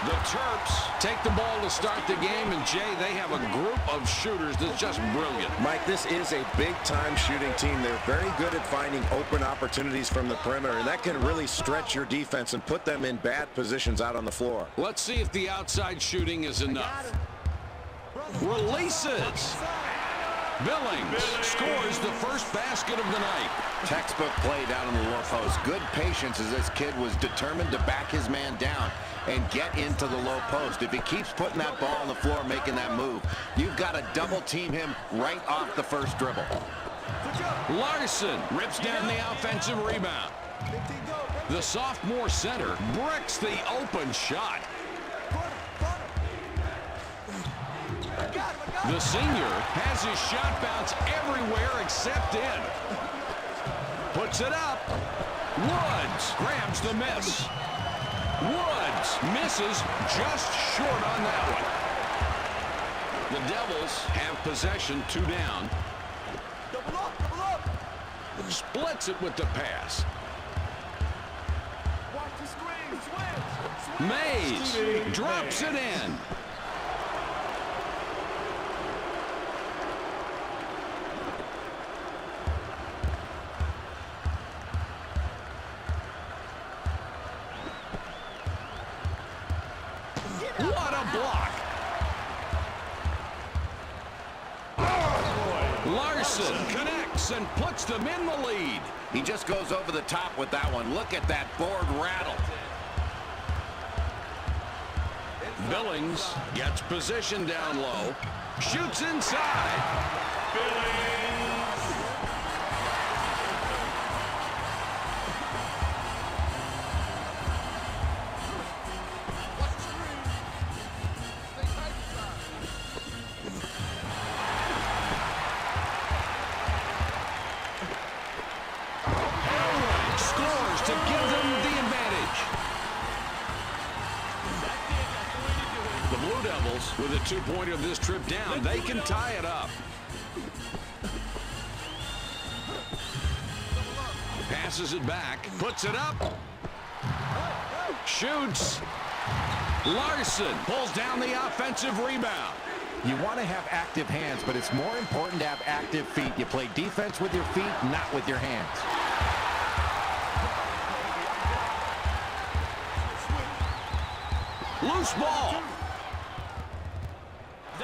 The Terps take the ball to start the game, and Jay, they have a group of shooters that's just brilliant. Mike, this is a big-time shooting team. They're very good at finding open opportunities from the perimeter, and that can really stretch your defense and put them in bad positions out on the floor. Let's see if the outside shooting is enough. Releases. Billings scores the first basket of the night. Textbook play down in the low post. Good patience as this kid was determined to back his man down and get into the low post. If he keeps putting that ball on the floor, making that move, you've got to double team him right off the first dribble. Larson rips down the offensive rebound. The sophomore center bricks the open shot. The senior has his shot bounce everywhere except in. Puts it up. Woods grabs the miss. Woods misses just short on that one. The Devils have possession, 2 down. Splits it with the pass. Mays drops it in. What a block. Larson connects and puts them in the lead. He just goes over the top with that one. Look at that board rattle. Billings gets position down low. Shoots inside. Scores to give them the advantage. The Blue Devils, with a 2-pointer this trip down, they can tie it up. Passes it back, puts it up. Shoots. Larson pulls down the offensive rebound. You want to have active hands, but it's more important to have active feet. You play defense with your feet, not with your hands. Loose ball.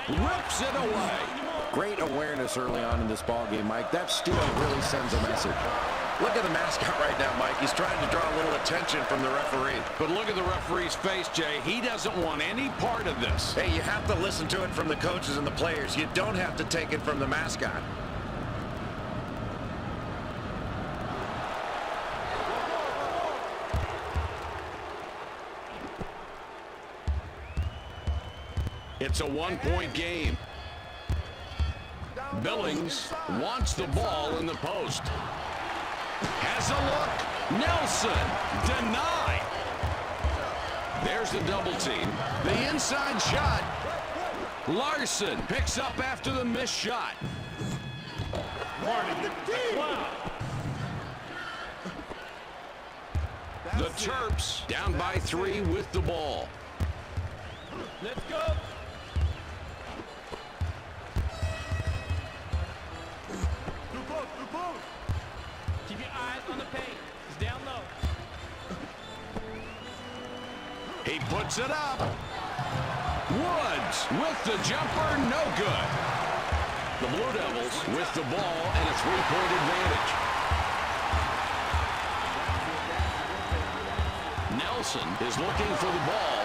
Rips it away. Great awareness early on in this ballgame, Mike. That steal really sends a message. Look at the mascot right now, Mike. He's trying to draw a little attention from the referee. But look at the referee's face, Jay. He doesn't want any part of this. Hey, you have to listen to it from the coaches and the players. You don't have to take it from the mascot. It's a 1-point game. Billings wants the ball in the post. Has a look. Nelson denied. There's the double team. The inside shot. Larson picks up after the missed shot. The Terps down by 3 with the ball. Let's go. Keep your eyes on the paint. It's down low. He puts it up. Woods with the jumper, no good. The Blue Devils with the ball and a 3-point advantage. Nelson is looking for the ball.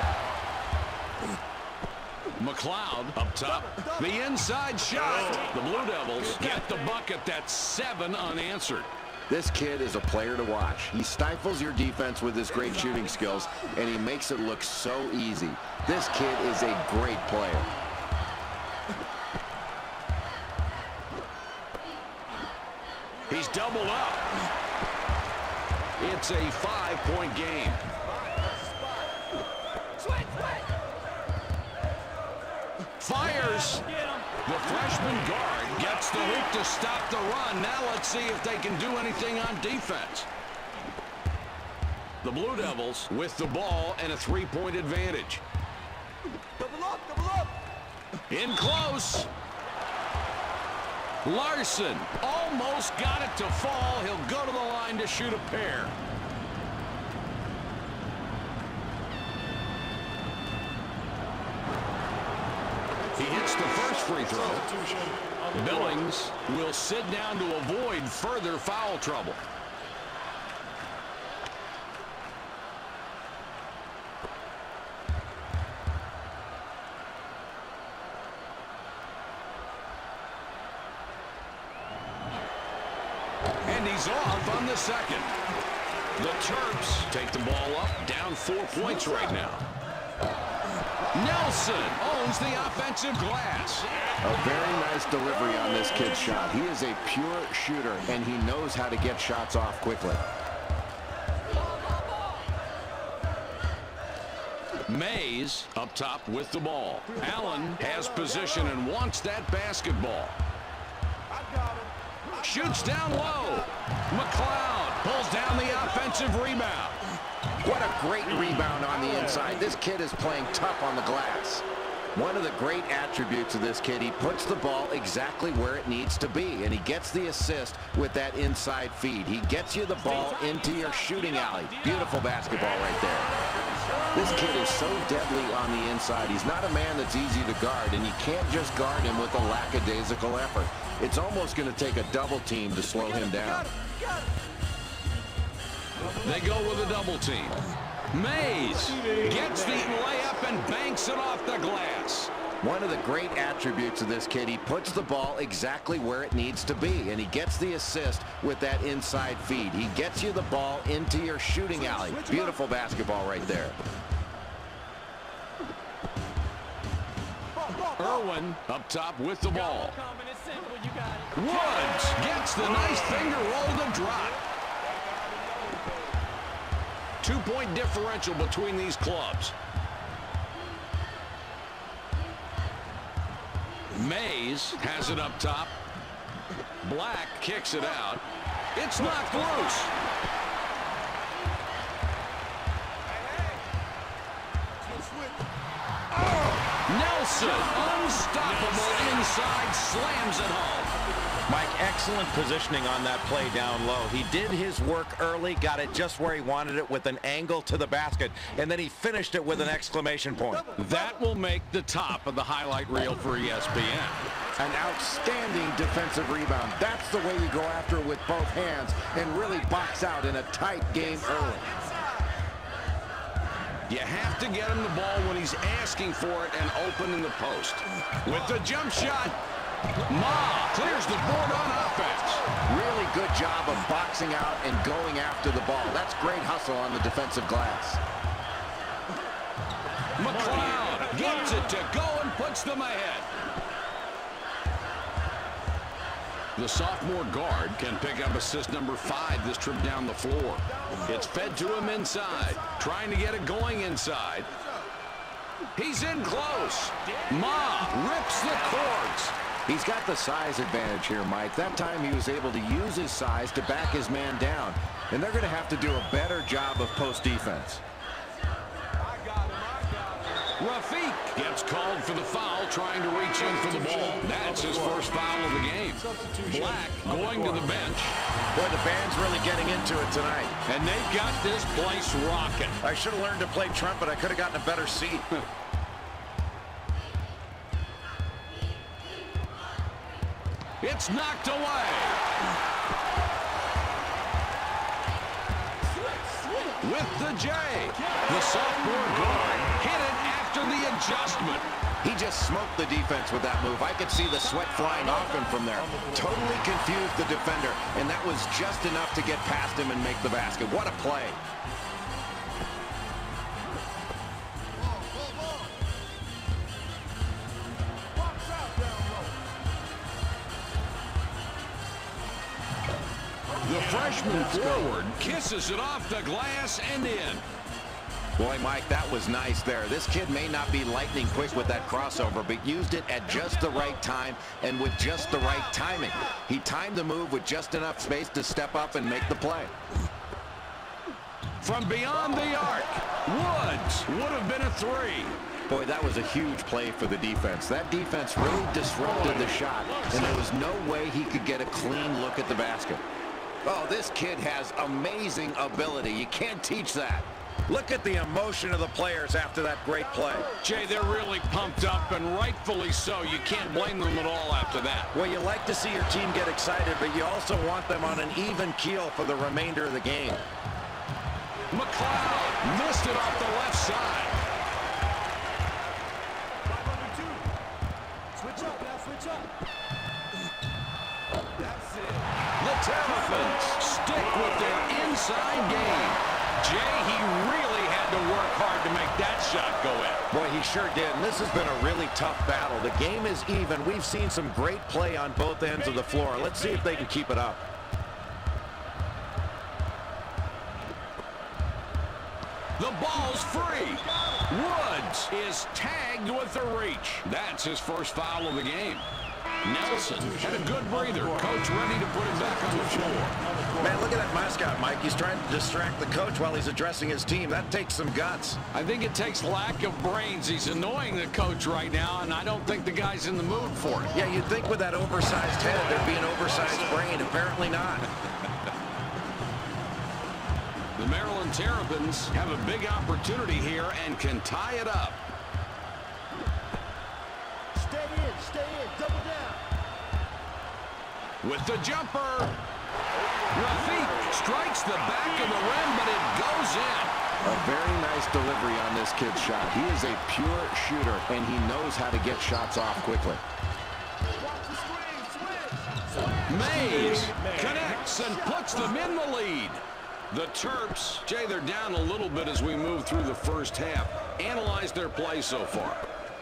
McLeod up top. The inside shot. The Blue Devils get the bucket. That's 7 unanswered. This kid is a player to watch. He stifles your defense with his great shooting skills, and he makes it look so easy. This kid is a great player. He's doubled up. It's a 5-point game. Fires. The freshman guard gets the hoop to stop the run. Now let's see if they can do anything on defense. The Blue Devils with the ball and a 3-point advantage. In close. Larson almost got it to fall. He'll go to the line to shoot a pair. He hits the first free throw. Billings will sit down to avoid further foul trouble. And he's off on the second. The Terps take the ball up, down 4 points right now. Nelson owns the offensive glass. A very nice delivery on this kid's shot. He is a pure shooter, and he knows how to get shots off quickly. Mays up top with the ball. Allen has position and wants that basketball. Shoots down low. McLeod pulls down the offensive rebound. What a great rebound on the inside. This kid is playing tough on the glass. One of the great attributes of this kid, he puts the ball exactly where it needs to be, and he gets the assist with that inside feed. He gets you the ball into your shooting alley. Beautiful basketball right there. This kid is so deadly on the inside. He's not a man that's easy to guard, and you can't just guard him with a lackadaisical effort. It's almost going to take a double team to slow him down. They go with a double team. Mays gets the layup and banks it off the glass. One of the great attributes of this kid, he puts the ball exactly where it needs to be, and he gets the assist with that inside feed. He gets you the ball into your shooting alley. Beautiful basketball right there. Irwin up top with the ball. Woods gets the nice finger roll to drop. 2-point differential between these clubs. Mays has it up top. Black kicks it out. It's knocked loose. Nelson, unstoppable inside, slams it home. Mike, excellent positioning on that play down low. He did his work early, got it just where he wanted it with an angle to the basket, and then he finished it with an exclamation point. That will make the top of the highlight reel for ESPN. An outstanding defensive rebound. That's the way you go after it with both hands and really box out in a tight game early. You have to get him the ball when he's asking for it and open in the post. With the jump shot, Ma clears the board on offense. Really good job of boxing out and going after the ball. That's great hustle on the defensive glass. McLeod gets it to go and puts them ahead. The sophomore guard can pick up assist number 5 this trip down the floor. It's fed to him inside, trying to get it going inside. He's in close. Ma rips the cords. He's got the size advantage here, Mike. That time he was able to use his size to back his man down, and they're going to have to do a better job of post defense. Rafiq gets called for the foul, trying to reach in for the ball. That's his first foul of the game. Black going to the bench. Boy, the band's really getting into it tonight. And they've got this place rocking. I should have learned to play trumpet. I could have gotten a better seat. It's knocked away. With the J. The sophomore guard hit it after the adjustment. He just smoked the defense with that move. I could see the sweat flying off him from there. Totally confused the defender, and that was just enough to get past him and make the basket. What a play. The freshman forward kisses it off the glass and in. Boy, Mike, that was nice there. This kid may not be lightning quick with that crossover, but used it at just the right time and with just the right timing. He timed the move with just enough space to step up and make the play. From beyond the arc, Woods would have been a 3. Boy, that was a huge play for the defense. That defense really disrupted the shot, and there was no way he could get a clean look at the basket. Oh, this kid has amazing ability. You can't teach that. Look at the emotion of the players after that great play. Jay, they're really pumped up, and rightfully so. You can't blame them at all after that. Well, you like to see your team get excited, but you also want them on an even keel for the remainder of the game. McLeod missed it off the left side. Switch up now, switch up. That's it. The Terrapins stick with their inside game. Jay, he really had to work hard to make that shot go in. Boy, he sure did, and this has been a really tough battle. The game is even. We've seen some great play on both ends of the floor. Let's see if they can keep it up. The ball's free. Woods is tagged with the reach. That's his first foul of the game. Nelson had a good breather. Coach ready to put him back on the floor. Man, look at that mascot, Mike. He's trying to distract the coach while he's addressing his team. That takes some guts. I think it takes lack of brains. He's annoying the coach right now, and I don't think the guy's in the mood for it. Yeah, you'd think with that oversized head there'd be an oversized brain. Apparently not. The Maryland Terrapins have a big opportunity here and can tie it up. Stay in, double down. With the jumper. Rafiq strikes the back of the rim, but it goes in. A very nice delivery on this kid's shot. He is a pure shooter, and he knows how to get shots off quickly. Mays connects and puts them in the lead. The Terps, Jay, they're down a little bit as we move through the first half. Analyze their play so far.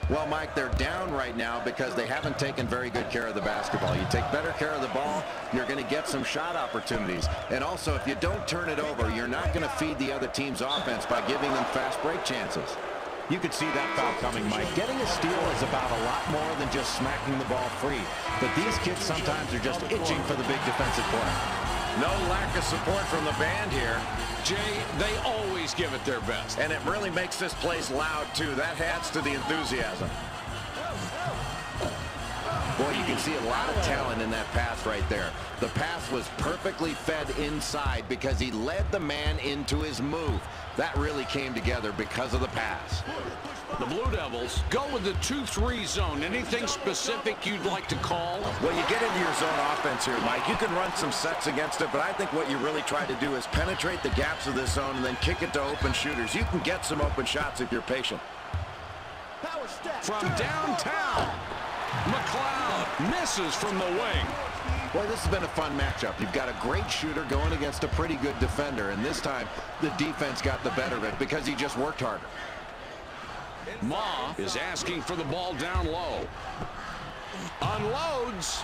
Well, Mike, they're down right now because they haven't taken very good care of the basketball. You take better care of the ball, you're going to get some shot opportunities. And also, if you don't turn it over, you're not going to feed the other team's offense by giving them fast break chances. You could see that foul coming, Mike. Getting a steal is about a lot more than just smacking the ball free. But these kids sometimes are just itching for the big defensive play. No lack of support from the band here. Jay, they always give it their best. And it really makes this place loud, too. That adds to the enthusiasm. Boy, you can see a lot of talent in that pass right there. The pass was perfectly fed inside because he led the man into his move. That really came together because of the pass. The Blue Devils go with the 2-3 zone. Anything specific you'd like to call? Well, you get into your zone offense here, Mike. You can run some sets against it, but I think what you really try to do is penetrate the gaps of this zone and then kick it to open shooters. You can get some open shots if you're patient. From downtown, McLeod misses from the wing. Boy, this has been a fun matchup. You've got a great shooter going against a pretty good defender, and this time the defense got the better of it because he just worked harder. Ma is asking for the ball down low. Unloads.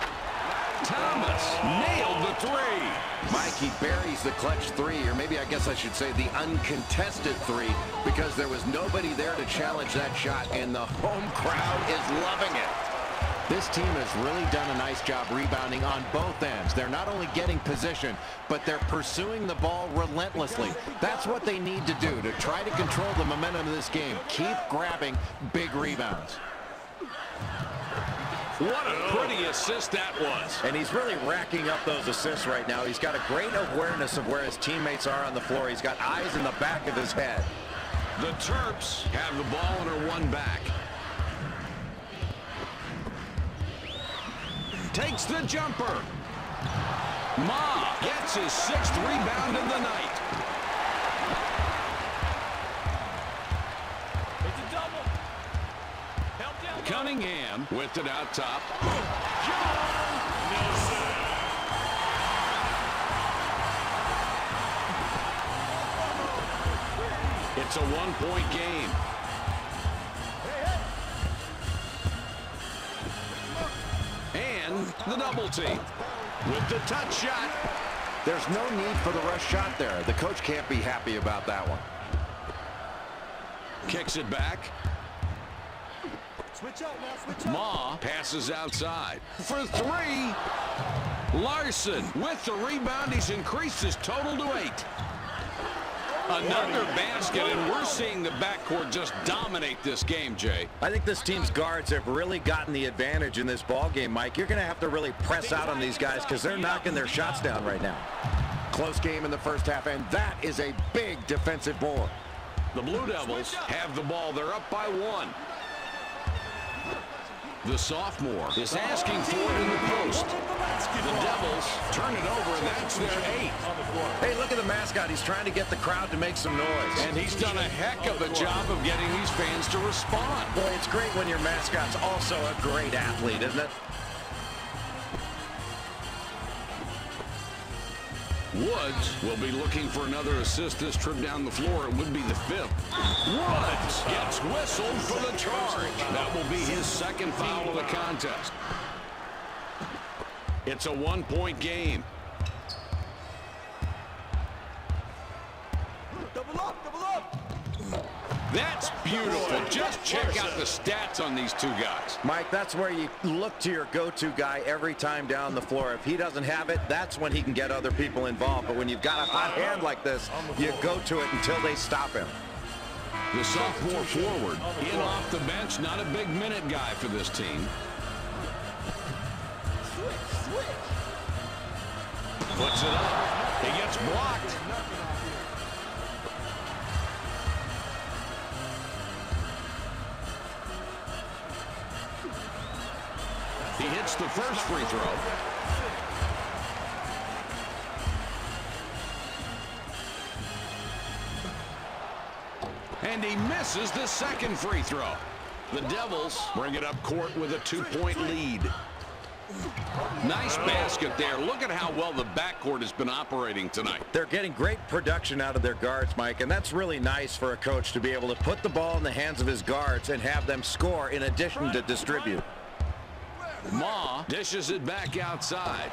Thomas nailed the three. Mike, he buries the clutch three, or maybe I guess I should say the uncontested three, because there was nobody there to challenge that shot, and the home crowd is loving it. This team has really done a nice job rebounding on both ends. They're not only getting position, but they're pursuing the ball relentlessly. That's what they need to do to try to control the momentum of this game. Keep grabbing big rebounds. What a pretty assist that was. And he's really racking up those assists right now. He's got a great awareness of where his teammates are on the floor. He's got eyes in the back of his head. The Terps have the ball and are one back. Takes the jumper. Ma gets his 6th rebound of the night. It's a double. Help down. Cunningham with it out top. It's a one-point game. And the double team with the touch shot. There's no need for the rush shot there. The coach can't be happy about that one. Kicks it back. Switch up now, switch up. Ma passes outside for three. Larson with the rebound. He's increased his total to 8. Another basket, and we're seeing the backcourt just dominate this game, Jay. I think this team's guards have really gotten the advantage in this ball game, Mike. You're going to have to really press out on these guys because they're knocking their shots down right now. Close game in the first half, and that is a big defensive board. The Blue Devils have the ball. They're up by 1. The sophomore is asking for it in the post. The Devils turn it over, and that's their 8th. Hey, look at the mascot. He's trying to get the crowd to make some noise. And he's done a heck of a job of getting these fans to respond. Boy, it's great when your mascot's also a great athlete, isn't it? Woods will be looking for another assist this trip down the floor. It would be the 5th. Woods gets whistled for the charge. That will be his 2nd foul of the contest. It's a 1-point game. Double up, double up. That's beautiful. Just check out the stats on these two guys. Mike, that's where you look to your go-to guy every time down the floor. If he doesn't have it, that's when he can get other people involved. But when you've got a hot hand like this, you go to it until they stop him. The sophomore forward in off the bench, not a big minute guy for this team. Puts it up. He gets blocked. He hits the first free throw. And he misses the second free throw. The Devils bring it up court with a 2-point lead. Nice basket there. Look at how well the backcourt has been operating tonight. They're getting great production out of their guards, Mike, and that's really nice for a coach to be able to put the ball in the hands of his guards and have them score in addition to distribute. Ma dishes it back outside.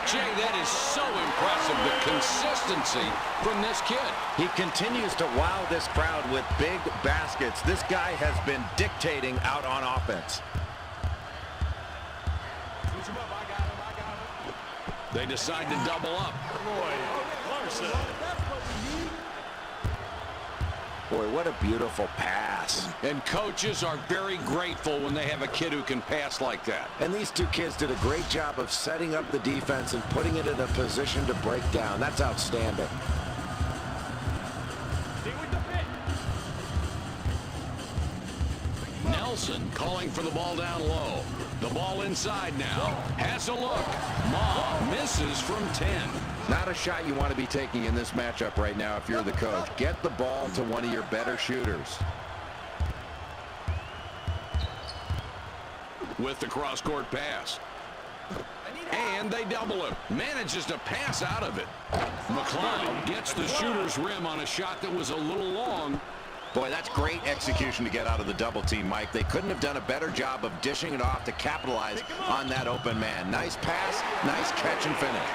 Jay, that is so impressive, the consistency from this kid. He continues to wow this crowd with big baskets. This guy has been dictating out on offense. They decide to double up. Boy, what a beautiful pass. And coaches are very grateful when they have a kid who can pass like that. And these two kids did a great job of setting up the defense and putting it in a position to break down. That's outstanding. Nelson calling for the ball down low. The ball inside now. Has a look. Ma misses from 10. Not a shot you want to be taking in this matchup right now if you're the coach. Get the ball to one of your better shooters. With the cross-court pass. And they double him. Manages to pass out of it. McCloud gets the shooter's rim on a shot that was a little long. Boy, that's great execution to get out of the double team, Mike. They couldn't have done a better job of dishing it off to capitalize on that open man. Nice pass, nice catch and finish.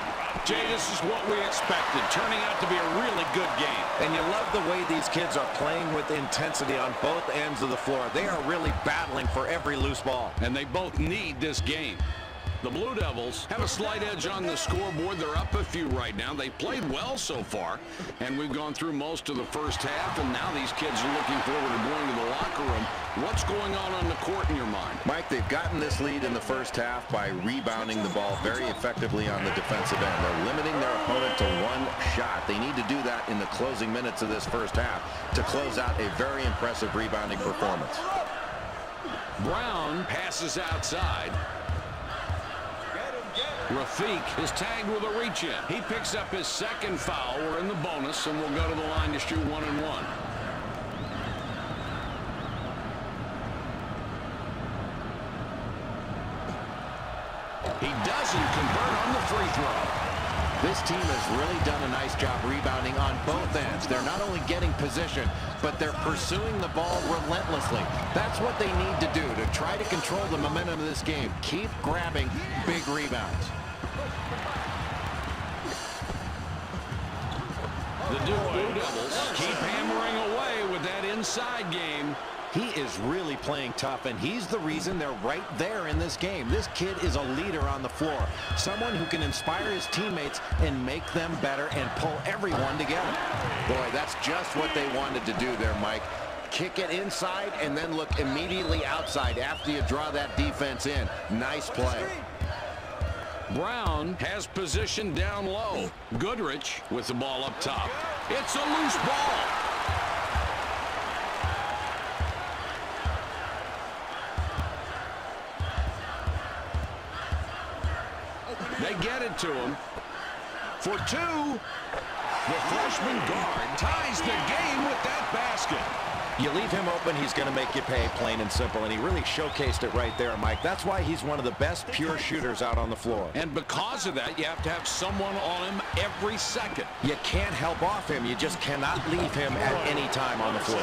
Jay, this is what we expected, turning out to be a really good game. And you love the way these kids are playing with intensity on both ends of the floor. They are really battling for every loose ball. And they both need this game. The Blue Devils have a slight edge on the scoreboard. They're up a few right now. They played well so far, and we've gone through most of the first half, and now these kids are looking forward to going to the locker room. What's going on the court in your mind? Mike, they've gotten this lead in the first half by rebounding the ball very effectively on the defensive end. They're limiting their opponent to one shot. They need to do that in the closing minutes of this first half to close out a very impressive rebounding performance. Brown passes outside. Rafiq is tagged with a reach-in. He picks up his second foul. We're in the bonus, and we'll go to the line to shoot 1-and-1. He doesn't convert on the free throw. This team has really done a nice job rebounding on both ends. They're not only getting position, but they're pursuing the ball relentlessly. That's what they need to do to try to control the momentum of this game. Keep grabbing big rebounds. The Duke Blue Devils keep hammering away with that inside game. He is really playing tough, and he's the reason they're right there in this game. This kid is a leader on the floor, someone who can inspire his teammates and make them better and pull everyone together. Boy, that's just what they wanted to do there, Mike. Kick it inside and then look immediately outside after you draw that defense in. Nice play. Brown has position down low. Goodrich with the ball up top. It's a loose ball. They get it to him. For two. The freshman guard ties the game with that basket. You leave him open, he's going to make you pay, plain and simple, and he really showcased it right there, Mike. That's why he's one of the best pure shooters out on the floor. And because of that, you have to have someone on him every second. You can't help off him. You just cannot leave him at any time on the floor.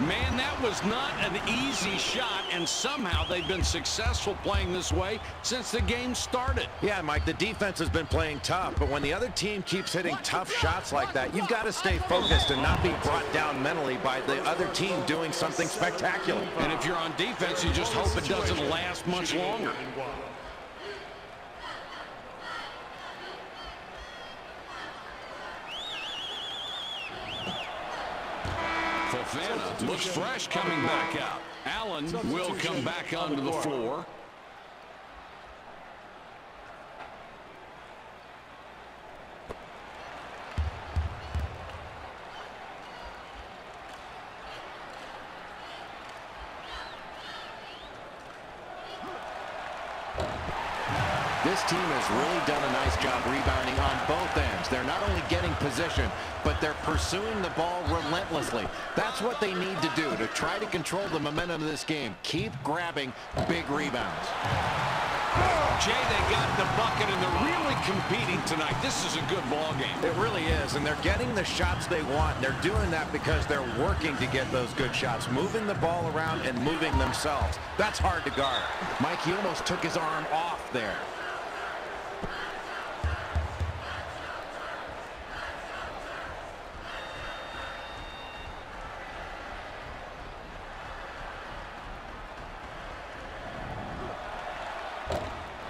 Man, that was not an easy shot, and somehow they've been successful playing this way since the game started. Yeah, Mike, the defense has been playing tough, but when the other team keeps hitting tough shots like that, you've got to stay focused and not be brought down mentally by the other team doing something spectacular. And if you're on defense, you just hope it doesn't last much longer. Fofana looks fresh coming back out. Allen will come back onto the floor. This team has really done a nice job rebounding on both ends. They're not only getting position, but they're pursuing the ball relentlessly. That's what they need to do to try to control the momentum of this game. Keep grabbing big rebounds. Jay, they got the bucket, and they're really competing tonight. This is a good ball game. It really is, and they're getting the shots they want. They're doing that because they're working to get those good shots, moving the ball around and moving themselves. That's hard to guard. Mike, he almost took his arm off there.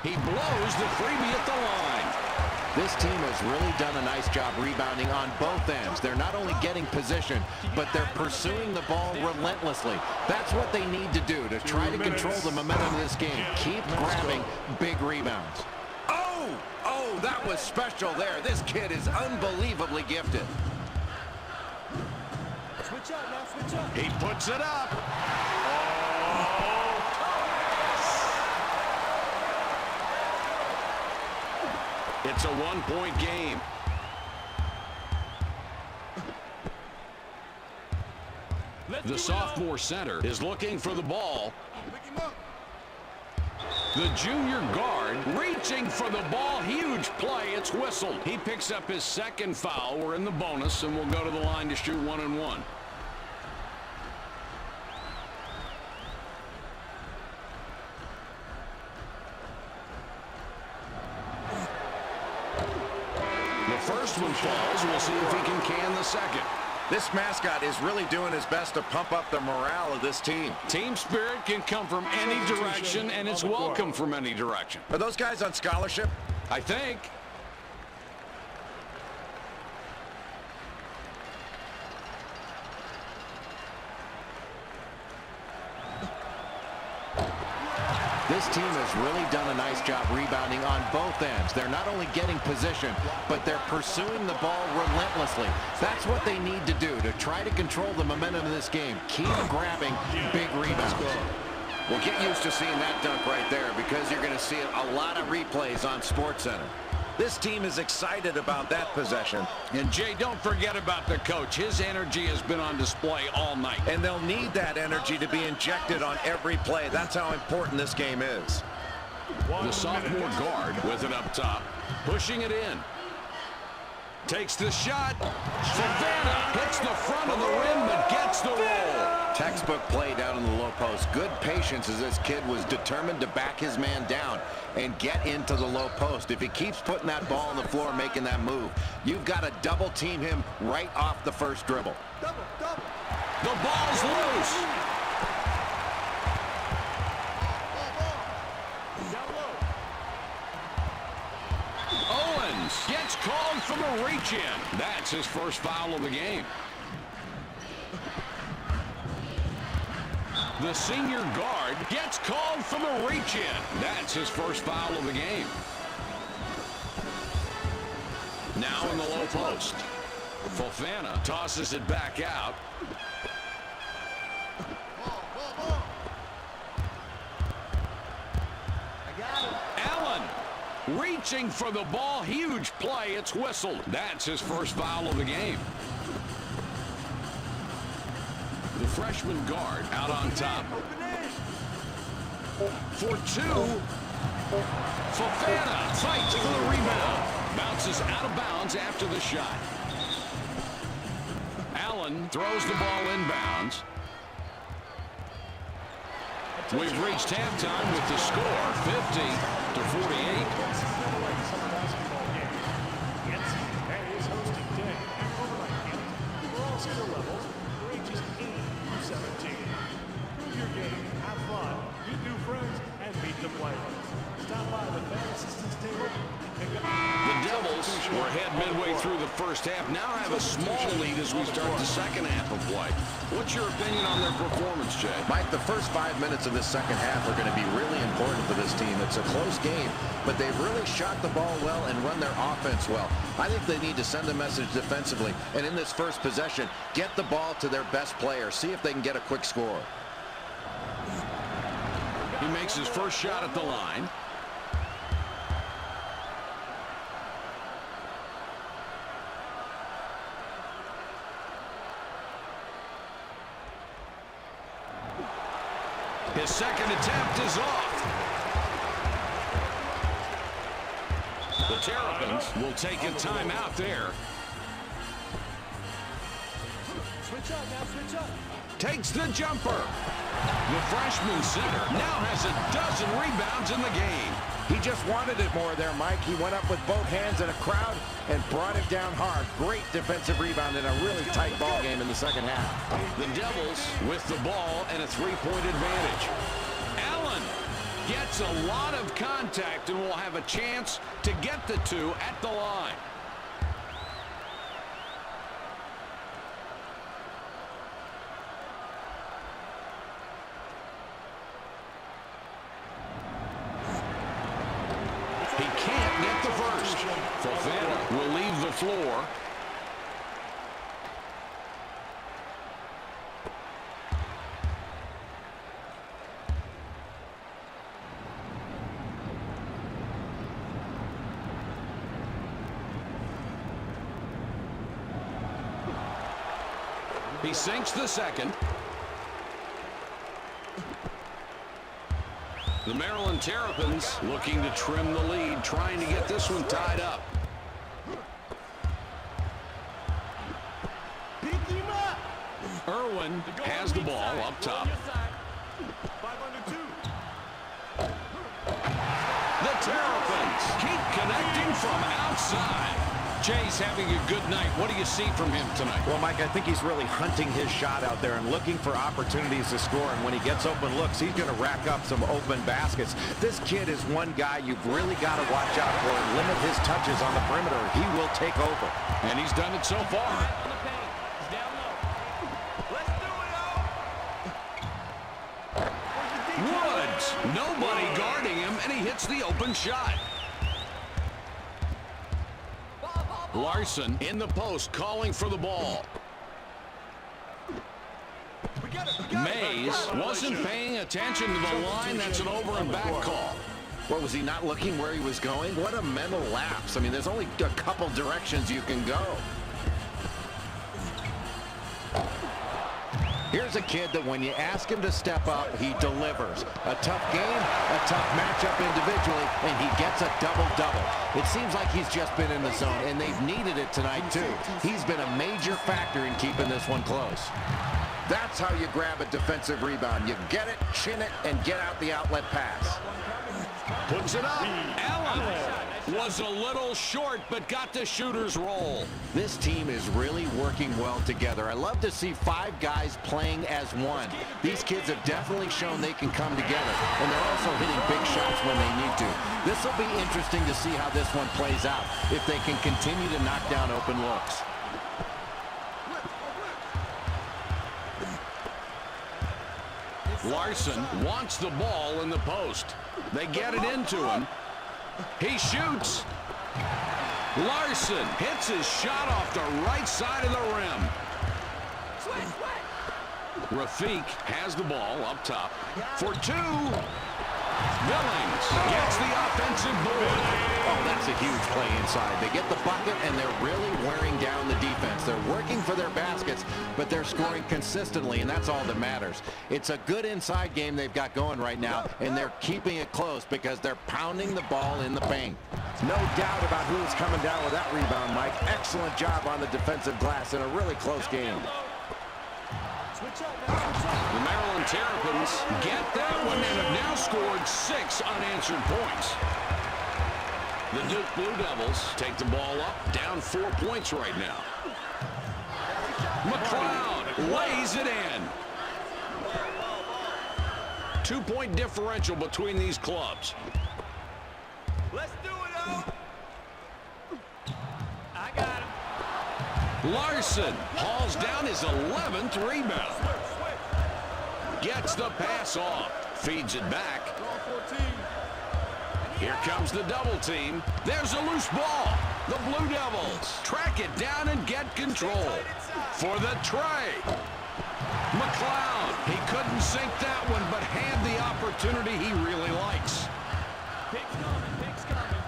He blows the freebie at the line. This team has really done a nice job rebounding on both ends. They're not only getting position, but they're pursuing the ball relentlessly. That's what they need to do to try to control the momentum of this game. Keep grabbing big rebounds. Oh, that was special there. This kid is unbelievably gifted. Switch up now, switch up. He puts it up. It's a one-point game. The sophomore center is looking for the ball. The junior guard reaching for the ball. Huge play. It's whistled. He picks up his second foul. We're in the bonus, and we'll go to the line to shoot 1-and-1. The first one falls. We'll see if he can the second. This mascot is really doing his best to pump up the morale of this team. Team spirit can come from any direction, and it's welcome from any direction. Are those guys on scholarship? I think. This team has really done a nice job rebounding on both ends. They're not only getting position, but they're pursuing the ball relentlessly. That's what they need to do to try to control the momentum of this game. Keep grabbing big rebounds. Well, get used to seeing that dunk right there because you're going to see a lot of replays on SportsCenter. This team is excited about that possession. And, Jay, don't forget about the coach. His energy has been on display all night. And they'll need that energy to be injected on every play. That's how important this game is. The sophomore guard with it up top. Pushing it in. Takes the shot. Fofana hits the front of the rim but gets the roll. Textbook play down in the low post. Good patience as this kid was determined to back his man down and get into the low post. If he keeps putting that ball on the floor, making that move, you've got to double team him right off the first dribble. The ball's loose. Gets called for the reach-in. That's his first foul of the game. The senior guard gets called for the reach-in. That's his first foul of the game. Now in the low post. Fofana tosses it back out. Allen reaching for the ball. Huge play. It's whistled. That's his first foul of the game. The freshman guard out on top. For two. Fofana fights for the rebound. Bounces out of bounds after the shot. Allen throws the ball inbounds. We've reached halftime with the score 50-48. The Devils were ahead midway through the first half. Now have a small lead as we start the second half of play. What's your opinion on their performance, Jay? Mike, the first 5 minutes of this second half are going to be really important for this team. It's a close game, but they've really shot the ball well and run their offense well. I think they need to send a message defensively, and in this first possession, get the ball to their best player. See if they can get a quick score. He makes his first shot at the line. His second attempt is off. The Terrapins will take a timeout there. Switch up now, switch up. Takes the jumper. The freshman center now has a dozen rebounds in the game. He just wanted it more there, Mike. He went up with both hands in a crowd and brought it down hard. Great defensive rebound in a really tight ball game in the second half. The Devils with the ball and a three-point advantage. Allen gets a lot of contact and will have a chance to get the two at the line. He can't get the first. Fofana will leave the floor. He sinks the second. The Maryland Terrapins looking to trim the lead, trying to get this one tied up. Irwin has the ball up top. The Terrapins keep connecting from outside. Jay's having a good night. What do you see from him tonight? Well, Mike, I think he's really hunting his shot out there and looking for opportunities to score. And when he gets open looks, he's going to rack up some open baskets. This kid is one guy you've really got to watch out for and limit his touches on the perimeter. He will take over. And he's done it so far. On the paint. He's down low. Let's do it, Woods, nobody guarding him, and he hits the open shot. Larson in the post, calling for the ball. Mays wasn't paying attention to the line. That's an over and back call. What, was he not looking where he was going? What a mental lapse. I mean, there's only a couple directions you can go. Here's a kid that when you ask him to step up, he delivers. A tough game, a tough matchup individually, and he gets a double-double. It seems like he's just been in the zone, and they've needed it tonight, too. He's been a major factor in keeping this one close. That's how you grab a defensive rebound. You get it, chin it, and get out the outlet pass. Puts it up. Allen. Was a little short, but got the shooter's roll. This team is really working well together. I love to see 5 guys playing as one. These kids have definitely shown they can come together, and they're also hitting big shots when they need to. This will be interesting to see how this one plays out, if they can continue to knock down open looks. Larson wants the ball in the post. They get it into him. He shoots. Larson hits his shot off the right side of the rim. Rafiq has the ball up top for 2. Billings gets the offensive board. Oh, that's a huge play inside. They get the bucket, and they're really wearing down the defense. They're working for their baskets, but they're scoring consistently, and that's all that matters. It's a good inside game they've got going right now, and they're keeping it close because they're pounding the ball in the paint. No doubt about who's coming down with that rebound, Mike. Excellent job on the defensive glass in a really close game. The Maryland Terrapins get that one and have now scored 6 unanswered points. The Duke Blue Devils take the ball up, down 4 points right now. McLeod lays it in. 2-point differential between these clubs. Let's do it, Al. I got him. Larson hauls down his 11th rebound. Gets the pass off. Feeds it back. Here comes the double team. There's a loose ball. The Blue Devils track it down and get control. For the tray. McLeod. He couldn't sink that one, but had the opportunity he really likes. Pick's coming. Pick's coming.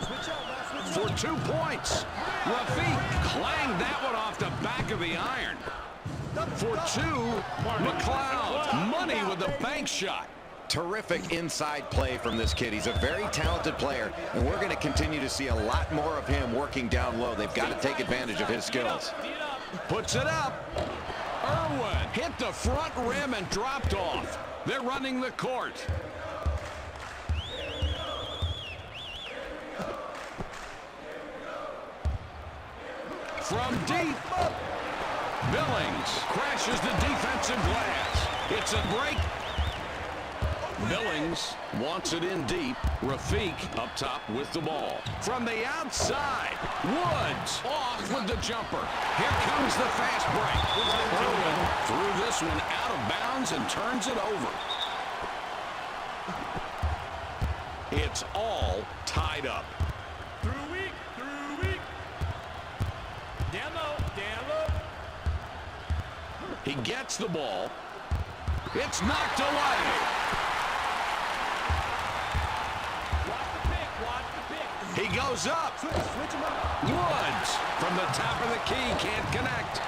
Switch out, man. Switch For 2 points. Rafiq clanged that one off the back of the iron. For 2, McLeod. Money with the bank shot. Terrific inside play from this kid. He's a very talented player, and we're going to continue to see a lot more of him working down low. They've got to take advantage of his skills. Puts it up. Irwin hit the front rim and dropped off. They're running the court. From deep. Billings crashes the defensive glass. It's a break. Billings wants it in deep. Rafiq up top with the ball. From the outside, Woods off with the jumper. Here comes the fast break. Irwin threw this one out of bounds and turns it over. It's all tied up. Through weak. Down low. He gets the ball. It's knocked away. He goes up. Woods from the top of the key can't connect.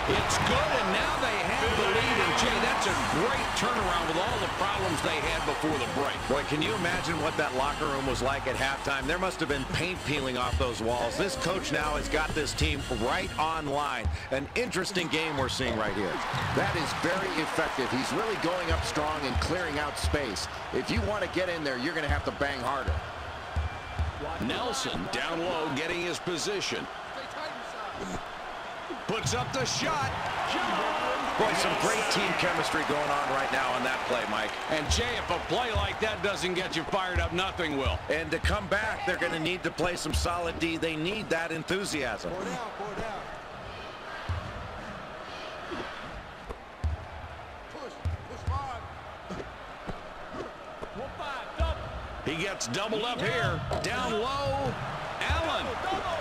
It's good, and now they have the lead. And, Jay, that's a great turnaround with all the problems they had before the break. Boy, can you imagine what that locker room was like at halftime? There must have been paint peeling off those walls. This coach now has got this team right on line. An interesting game we're seeing right here. That is very effective. He's really going up strong and clearing out space. If you want to get in there, you're going to have to bang harder. Nelson down low getting his position. Puts up the shot. Boy, some great team chemistry going on right now on that play, Mike. And, Jay, if a play like that doesn't get you fired up, nothing will. And to come back, they're going to need to play some solid D. They need that enthusiasm. Pour down. Push hard. 1-5, double. He gets doubled up here. Down low. Allen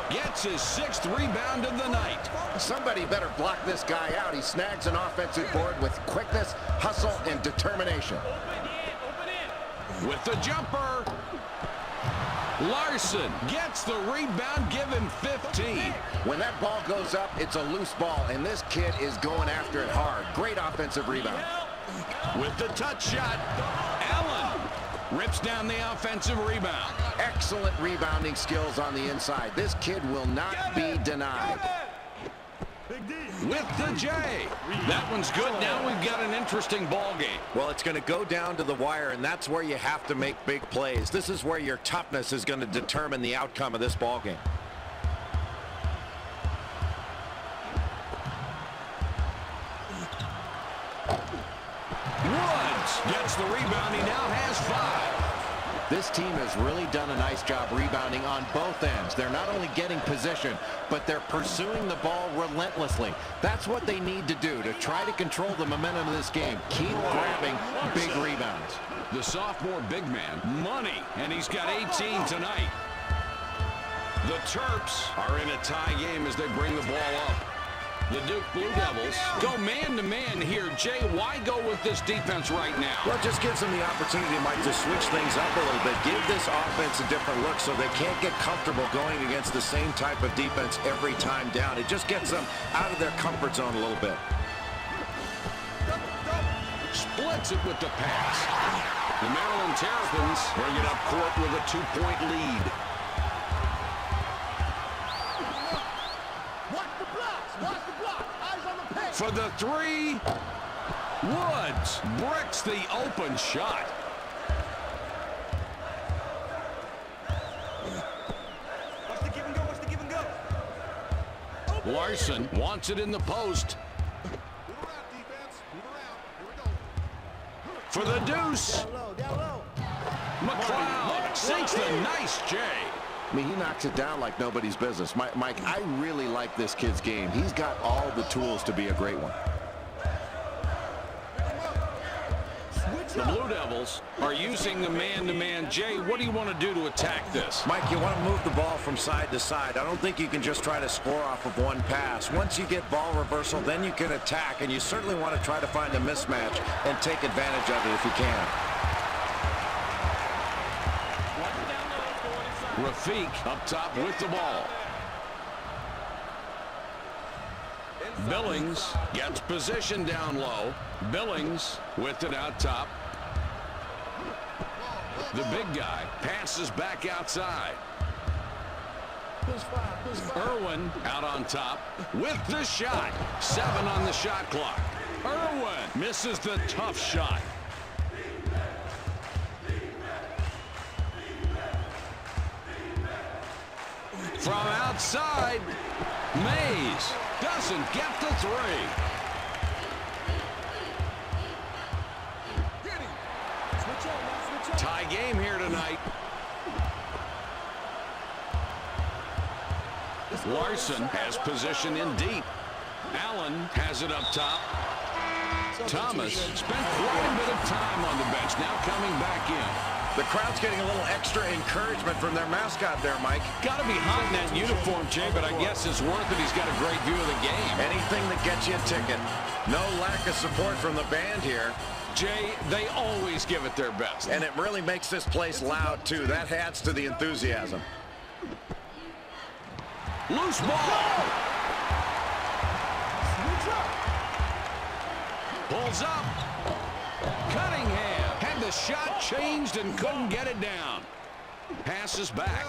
gets his 6th rebound of the night. Somebody better block this guy out. He snags an offensive board with quickness, hustle, and determination. Open in. With the jumper. Larson gets the rebound, give him 15. When that ball goes up, it's a loose ball, and this kid is going after it hard. Great offensive rebound. With the touch shot, Allen rips down the offensive rebound. Excellent rebounding skills on the inside. This kid will not be denied. with the J. That one's good. Now we've got an interesting ball game. Well, it's going to go down to the wire, and that's where you have to make big plays. This is where your toughness is going to determine the outcome of this ball game. Woods gets the rebound. He now has 5. This team has really done a nice job rebounding on both ends. They're not only getting position, but they're pursuing the ball relentlessly. That's what they need to do to try to control the momentum of this game. Keep grabbing big rebounds. The sophomore big man, money, and he's got 18 tonight. The Terps are in a tie game as they bring the ball up. The Duke Blue Devils go man-to-man here. Jay, why go with this defense right now? Well, it just gives them the opportunity, Mike, to switch things up a little bit. Give this offense a different look so they can't get comfortable going against the same type of defense every time down. It just gets them out of their comfort zone a little bit. Splits it with the pass. The Maryland Terrapins bring it up court with a 2-point lead. For the 3, Woods bricks the open shot. Larson wants it in the post. For the deuce. McLeod sinks the nice J. I mean, he knocks it down like nobody's business. Mike, I really like this kid's game. He's got all the tools to be a great one. The Blue Devils are using the man-to-man. Jay, what do you want to do to attack this? Mike, you want to move the ball from side to side. I don't think you can just try to score off of one pass. Once you get ball reversal, then you can attack, and you certainly want to try to find a mismatch and take advantage of it if you can. Rafiq up top with the ball. Billings gets position down low. Billings with it out top. The big guy passes back outside. Irwin out on top with the shot. 7 on the shot clock. Irwin misses the tough shot. From outside, Mays doesn't get the 3. Tie game here tonight. Larson has position in deep. Allen has it up top. Thomas spent quite a bit of time on the bench, now coming back in. The crowd's getting a little extra encouragement from their mascot there, Mike. Got to be hot in that uniform, Jay, but I guess it's worth it. He's got a great view of the game. Anything that gets you a ticket. No lack of support from the band here. Jay, they always give it their best. And it really makes this place loud, too. That adds to the enthusiasm. Loose ball. Pulls up. Cunningham had the shot changed and couldn't get it down. Passes back.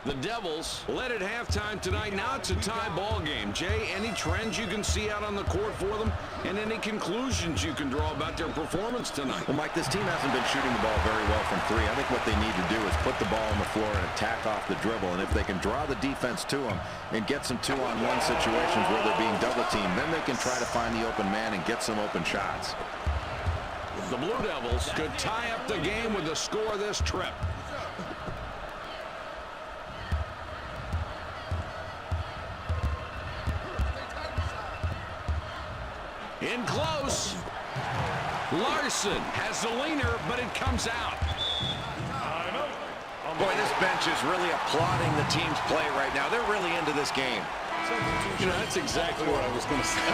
The Devils led at halftime tonight. Now it's a tie ball game. Jay, any trends you can see out on the court for them? And any conclusions you can draw about their performance tonight? Well, Mike, this team hasn't been shooting the ball very well from 3. I think what they need to do is put the ball on the floor and attack off the dribble. And if they can draw the defense to them and get some 2-on-1 situations where they're being double-teamed, then they can try to find the open man and get some open shots. The Blue Devils could tie up the game with the score this trip. In close. Larson has the leaner, but it comes out. Boy, this bench is really applauding the team's play right now. They're really into this game. You know, that's exactly what I was going to say.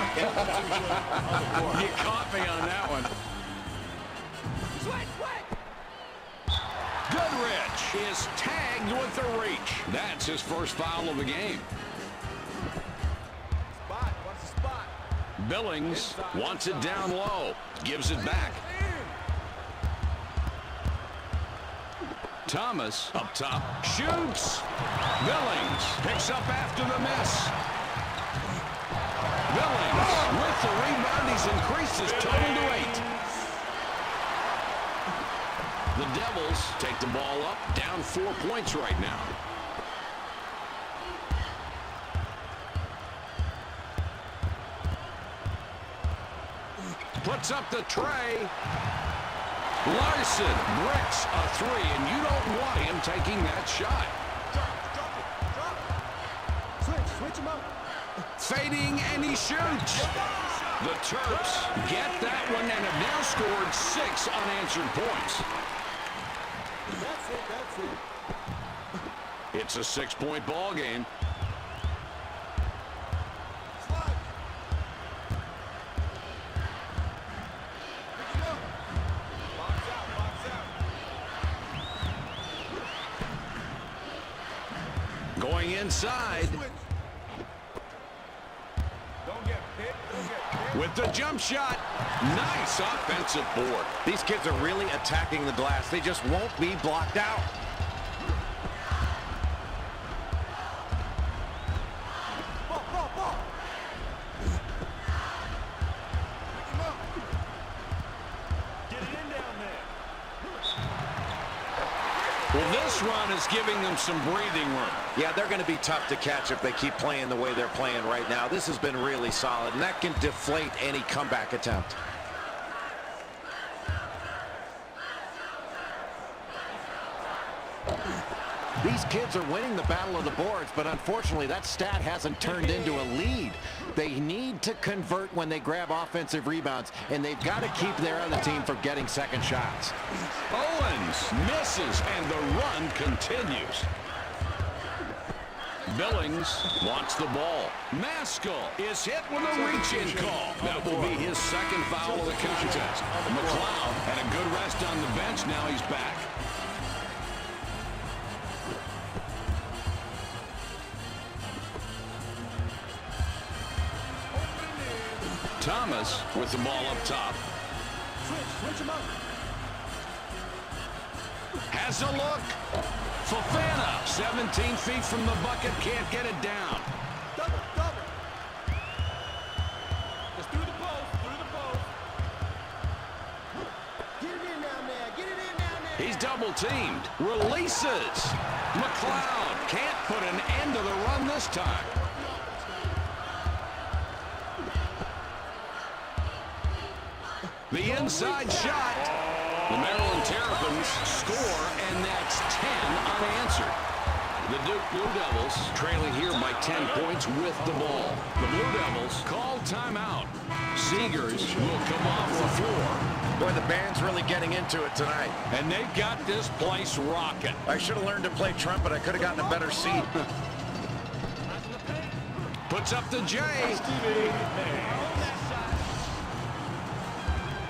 You caught me on that one. Goodrich is tagged with the reach. That's his first foul of the game. Billings wants it down low. Gives it back. Thomas up top. Shoots. Billings picks up after the miss. increased his total to 8. The Devils take the ball up, down 4 points right now. Puts up the tray. Larson bricks a 3, and you don't want him taking that shot. Switch him up. Fading, and he shoots. The Terps get that one and have now scored 6 unanswered points. That's it. It's a 6-point ball game. Going inside. With the jump shot. Nice offensive board. These kids are really attacking the glass. They just won't be blocked out. Ball. Get it in down there. Well, this run is giving them some breathing room. Yeah, they're going to be tough to catch if they keep playing the way they're playing right now. This has been really solid, and that can deflate any comeback attempt. These kids are winning the battle of the boards, but unfortunately that stat hasn't turned into a lead. They need to convert when they grab offensive rebounds, and they've got to keep their other team from getting second shots. Owens misses, and the run continues. Billings wants the ball. Maskell is hit with a reach-in call. That will be his second foul of the contest. McLeod had a good rest on the bench. Now he's back. Thomas with the ball up top. Switch him up. Has a look. Fofana, 17 feet from the bucket, can't get it down. Double. It's through the post. Get it in down there. He's double teamed. Releases. McLeod can't put an end to the run this time. The inside shot. The Maryland Terrapins score, and that's 10 unanswered. The Duke Blue Devils trailing here by 10 points with the ball. The Blue Devils call timeout. Seegers will come off the floor. Boy, the band's really getting into it tonight. And they've got this place rocking. I should have learned to play trumpet. I could have gotten a better seat. Puts up the J.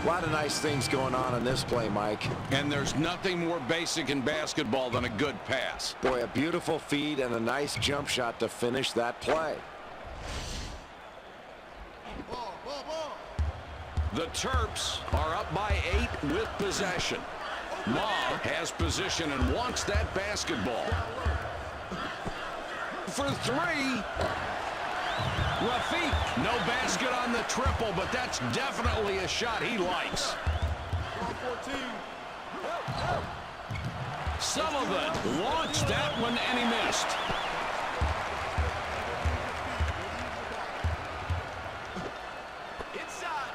A lot of nice things going on in this play, Mike. And there's nothing more basic in basketball than a good pass. Boy, a beautiful feed and a nice jump shot to finish that play. The Terps are up by 8 with possession. Ma has position and wants that basketball. For 3. Rafiq, no basket on the triple, but that's definitely a shot he likes. Sullivan launched that one, and he missed. Inside.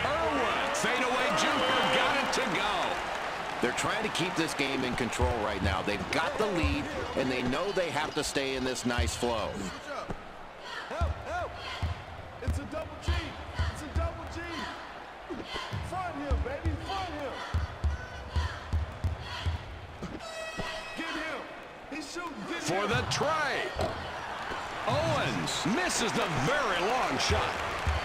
Irwin, fadeaway jumper, got it to go. They're trying to keep this game in control right now. They've got the lead, and they know they have to stay in this nice flow. Help. It's a double G. Front him, baby. Front him. Get him. He's shooting. Get For him. the tray. Owens misses the very long shot.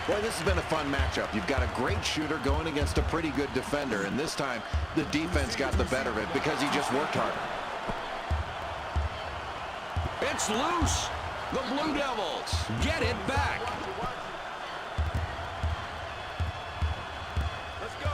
Boy, this has been a fun matchup. You've got a great shooter going against a pretty good defender, and this time the defense got the better of it because he just worked harder. It's loose. The Blue Devils get it back. Let's go.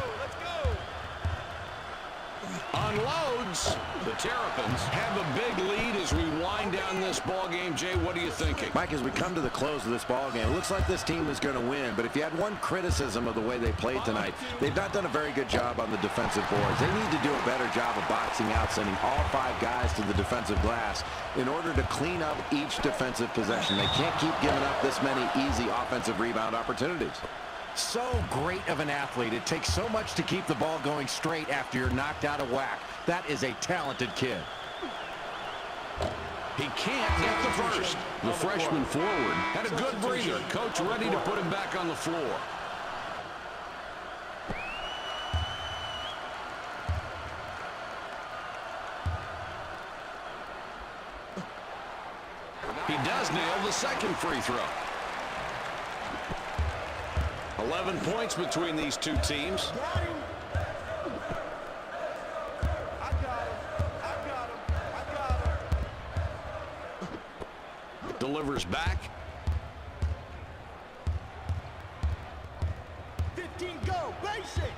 Unloads. The Terrapins have a big lead as we wind down this ball game. Jay, what are you thinking? Mike, as we come to the close of this ball game, it looks like this team is going to win. But if you had one criticism of the way they played tonight, they've not done a very good job on the defensive boards. They need to do a better job of boxing out, sending all 5 guys to the defensive glass in order to clean up each defensive possession. They can't keep giving up this many easy offensive rebound opportunities. So great of an athlete. It takes so much to keep the ball going straight after you're knocked out of whack. That is a talented kid. He can't get the first. The freshman forward had a good breather. Coach ready to put him back on the floor. He does nail the second free throw. 11 points between these two teams. Delivers back. 15, go, basic.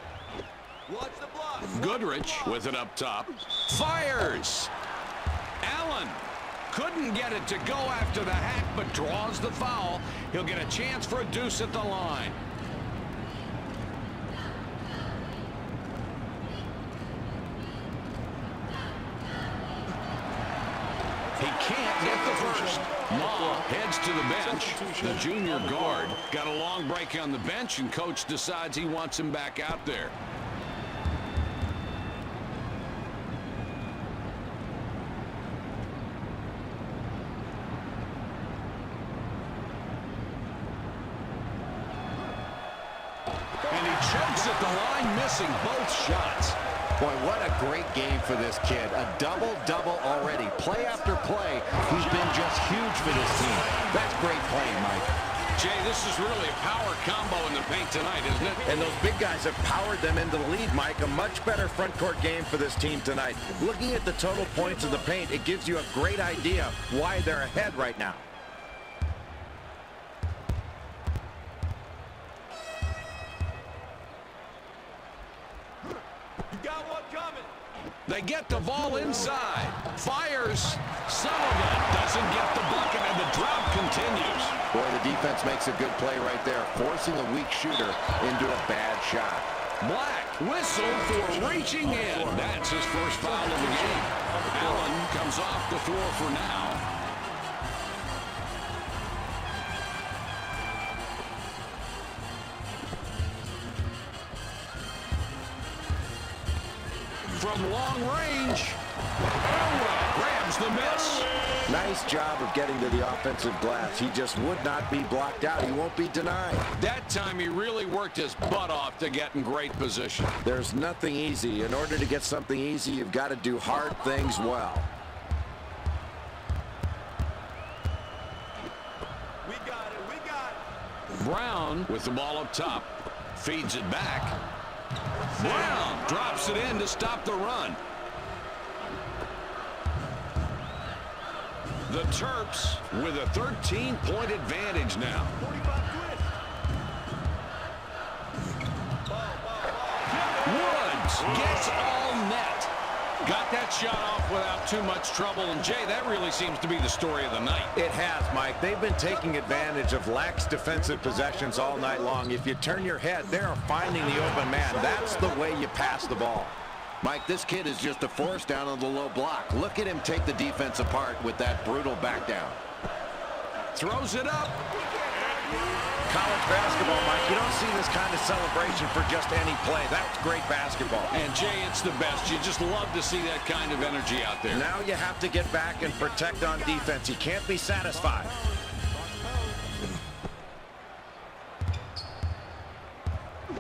Watch the block. Goodrich with it up top. Fires. Allen couldn't get it to go after the hack, but draws the foul. He'll get a chance for a deuce at the line. He can't get the first. Ma heads to the bench. The junior guard got a long break on the bench, and coach decides he wants him back out there. And he chokes at the line, missing both shots. Boy, what a great game for this kid. A double-double already. Play after play, he's been just huge for this team. That's great playing, Mike. Jay, this is really a power combo in the paint tonight, isn't it? And those big guys have powered them into the lead, Mike. A much better front court game for this team tonight. Looking at the total points of the paint, it gives you a great idea why they're ahead right now. They get the ball inside. Fires. Sullivan doesn't get the bucket, and the drought continues. Boy, the defense makes a good play right there, forcing a weak shooter into a bad shot. Black whistled for reaching in. That's his first foul of the game. Allen comes off the floor for now. From long range, Elway grabs the miss. Nice job of getting to the offensive glass. He just would not be blocked out. He won't be denied. That time he really worked his butt off to get in great position. There's nothing easy. In order to get something easy, you've got to do hard things well. We got it, we got it. Brown with the ball up top. Feeds it back. Brown drops it in to stop the run. The Terps with a 13-point advantage now. 45 twist. Woods gets all net. Got that shot off without too much trouble. And, Jay, that really seems to be the story of the night. It has, Mike. They've been taking advantage of lax defensive possessions all night long. If you turn your head, they're finding the open man. That's the way you pass the ball. Mike, this kid is just a force down on the low block. Look at him take the defense apart with that brutal back down. Throws it up. College basketball, Mike, you don't see this kind of celebration for just any play. That's great basketball. And, Jay, it's the best. You just love to see that kind of energy out there. Now you have to get back and protect on defense. You can't be satisfied.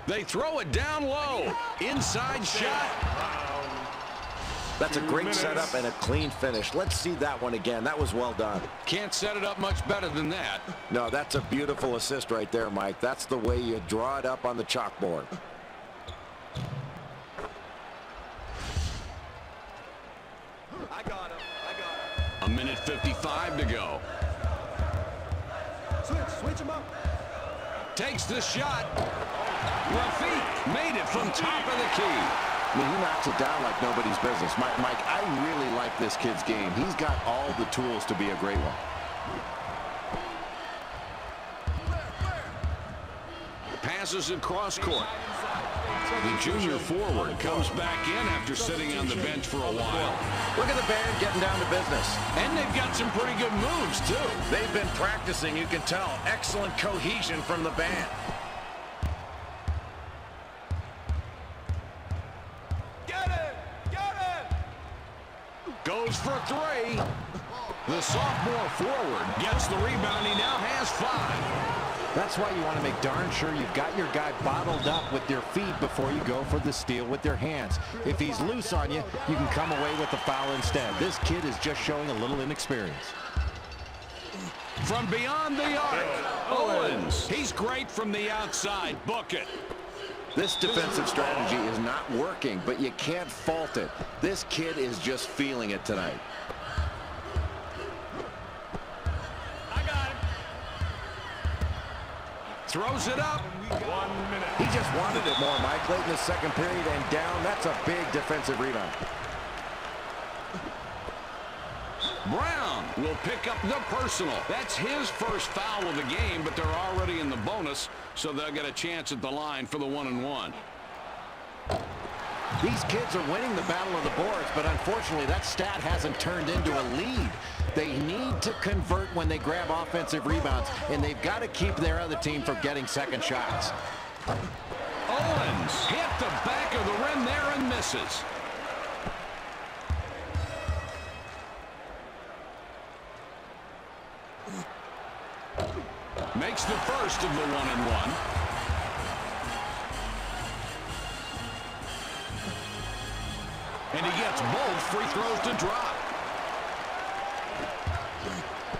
They throw it down low. Inside shot. That's a great setup and a clean finish. Let's see that one again. That was well done. Can't set it up much better than that. No, that's a beautiful assist right there, Mike. That's the way you draw it up on the chalkboard. I got him, I got him. A minute 55 to go. Switch him up. Takes the shot. Rafiq made it from top of the key. I mean, he knocks it down like nobody's business. Mike, I really like this kid's game. He's got all the tools to be a great one. Passes it cross court. The junior forward comes back in after sitting on the bench for a while. Look at the band getting down to business. And they've got some pretty good moves, too. They've been practicing, you can tell. Excellent cohesion from the band. Get it! Get it! Goes for three. The sophomore forward gets the rebound. He now has 5. That's why you want to make darn sure you've got your guy bottled up with your feet before you go for the steal with your hands. If he's loose on you, you can come away with the foul instead. This kid is just showing a little inexperience. From beyond the arc, Owens. He's great from the outside. Book it. This defensive strategy is not working, but you can't fault it. This kid is just feeling it tonight. Throws it up. 1 minute. He just wanted it more, Mike. Late in the second period and down. That's a big defensive rebound. Brown will pick up the personal. That's his first foul of the game, but they're already in the bonus, so they'll get a chance at the line for the 1-and-1. These kids are winning the battle of the boards, but unfortunately that stat hasn't turned into a lead. They need to convert when they grab offensive rebounds, and they've got to keep their other team from getting second shots. Owens hit the back of the rim there and misses. Makes the first of the 1-and-1. And he gets both free throws to drop.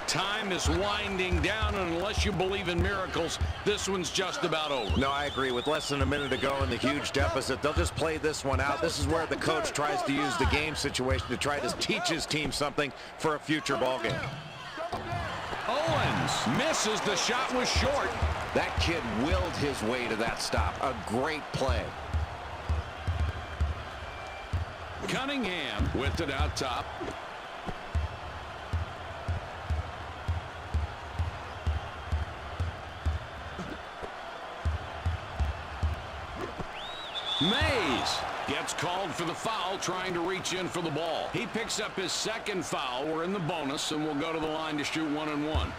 Time is winding down, and unless you believe in miracles, this one's just about over. No, I agree. With less than a minute to go in the huge deficit, they'll just play this one out. This is where the coach tries to use the game situation to try to teach his team something for a future ball game. Owens misses. The shot was short. That kid willed his way to that stop. A great play. Cunningham with it out top. Mays gets called for the foul, trying to reach in for the ball. He picks up his second foul. We're in the bonus, and we'll go to the line to shoot 1-and-1.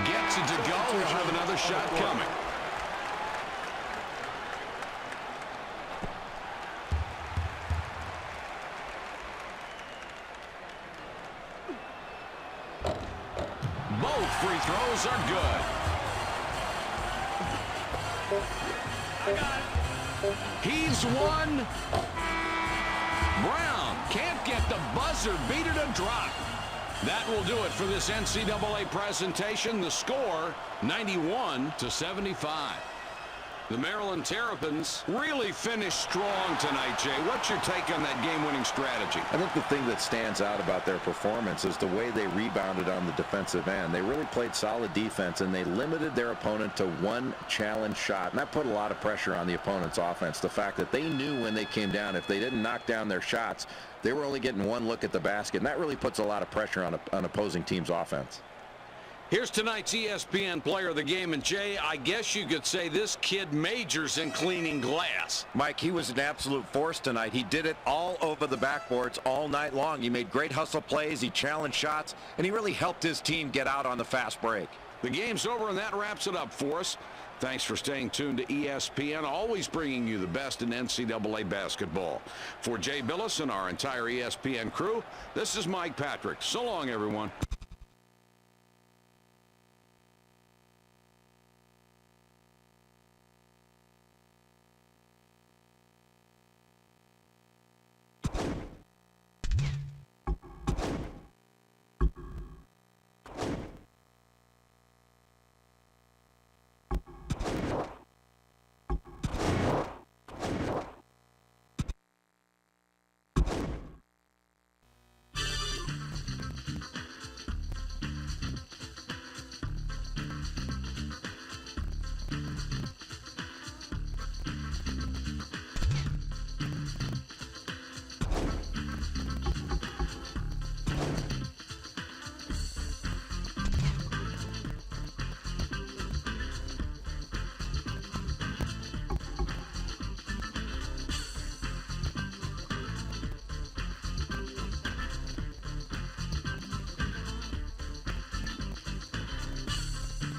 Gets it to go. He'll have another shot coming. Both free throws are good. He's won. Brown can't get the buzzer beater to drop. That will do it for this NCAA presentation. The score, 91-75. The Maryland Terrapins really finished strong tonight, Jay. What's your take on that game-winning strategy? I think the thing that stands out about their performance is the way they rebounded on the defensive end. They really played solid defense, and they limited their opponent to one challenge shot. And that put a lot of pressure on the opponent's offense. The fact that they knew when they came down, if they didn't knock down their shots, they were only getting one look at the basket. And that really puts a lot of pressure on opposing teams' offense. Here's tonight's ESPN player of the game. And, Jay, I guess you could say this kid majors in cleaning glass. Mike, he was an absolute force tonight. He did it all over the backboards all night long. He made great hustle plays. He challenged shots, and he really helped his team get out on the fast break. The game's over, and that wraps it up for us. Thanks for staying tuned to ESPN, always bringing you the best in NCAA basketball. For Jay Billis and our entire ESPN crew, this is Mike Patrick. So long, everyone.